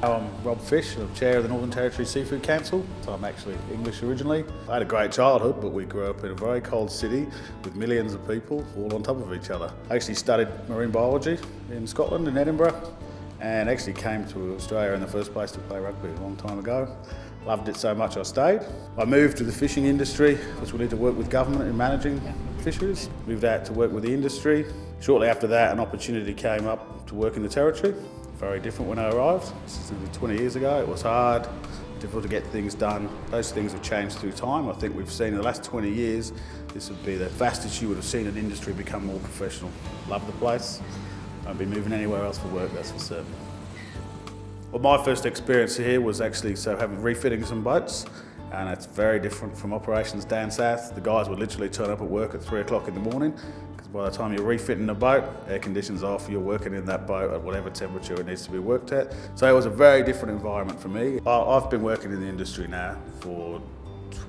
I'm Rob Fish, I'm Chair of the Northern Territory Seafood Council, so I'm actually English originally. I had a great childhood, but we grew up in a very cold city with millions of people all on top of each other. I actually studied marine biology in Scotland, in Edinburgh, and actually came to Australia in the first place to play rugby a long time ago. Loved it so much I stayed. I moved to the fishing industry, which we need to work with government in managing fisheries. Moved out to work with the industry. Shortly after that, an opportunity came up to work in the Territory. Very different when I arrived. This is nearly 20 years ago. It was hard, difficult to get things done. Those things have changed through time. I think we've seen in the last 20 years, this would be the fastest you would have seen an industry become more professional. Love the place. Won't be moving anywhere else for work, that's for certain. Well, my first experience here was actually having refitting some boats, and it's very different from operations down south. The guys would literally turn up at work at 3 o'clock in the morning, because by the time you're refitting the boat, air conditions off, you're working in that boat at whatever temperature it needs to be worked at. So it was a very different environment for me. I've been working in the industry now for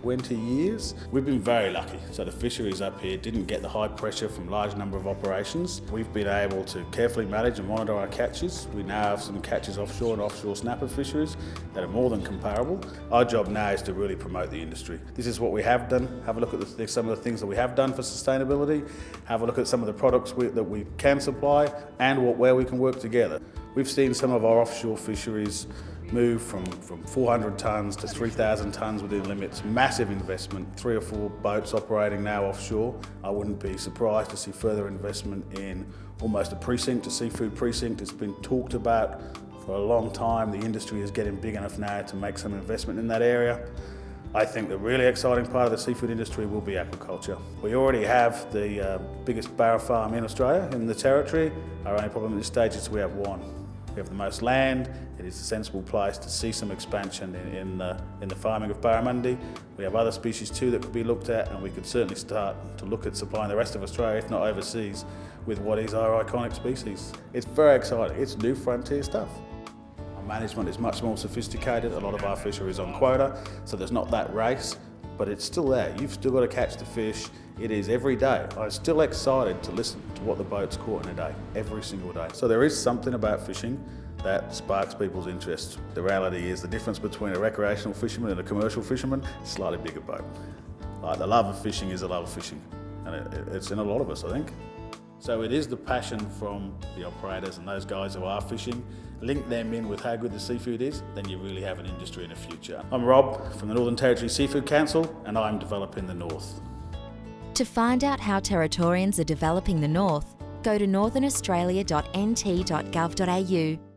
20 years. We've been very lucky. So the fisheries up here didn't get the high pressure from large number of operations. We've been able to carefully manage and monitor our catches. We now have some catches offshore and offshore snapper fisheries that are more than comparable. Our job now is to really promote the industry. This is what we have done. Have a look at some of the things that we have done for sustainability. Have a look at some of the products that we can supply and where we can work together. We've seen some of our offshore fisheries move from 400 tonnes to 3,000 tonnes within limits. Massive investment, 3 or 4 boats operating now offshore. I wouldn't be surprised to see further investment in almost a precinct, a seafood precinct. It's been talked about for a long time. The industry is getting big enough now to make some investment in that area. I think the really exciting part of the seafood industry will be aquaculture. We already have the biggest barra farm in Australia, in the Territory. Our only problem at this stage is we have one. We have the most land. It is a sensible place to see some expansion in the farming of barramundi. We have other species too that could be looked at, and we could certainly start to look at supplying the rest of Australia, if not overseas, with what is our iconic species. It's very exciting. It's new frontier stuff. Our management is much more sophisticated. A lot of our fishery is on quota, so there's not that race, but it's still there. You've still got to catch the fish. It is every day. I'm still excited to listen to what the boat's caught in a day, every single day. So there is something about fishing that sparks people's interest. The reality is the difference between a recreational fisherman and a commercial fisherman is a slightly bigger boat. Like, the love of fishing is a love of fishing, and it's in a lot of us, I think. So it is the passion from the operators and those guys who are fishing. Link them in with how good the seafood is, then you really have an industry in the future. I'm Rob from the Northern Territory Seafood Council, and I'm developing the North. To find out how Territorians are developing the North, go to northernaustralia.nt.gov.au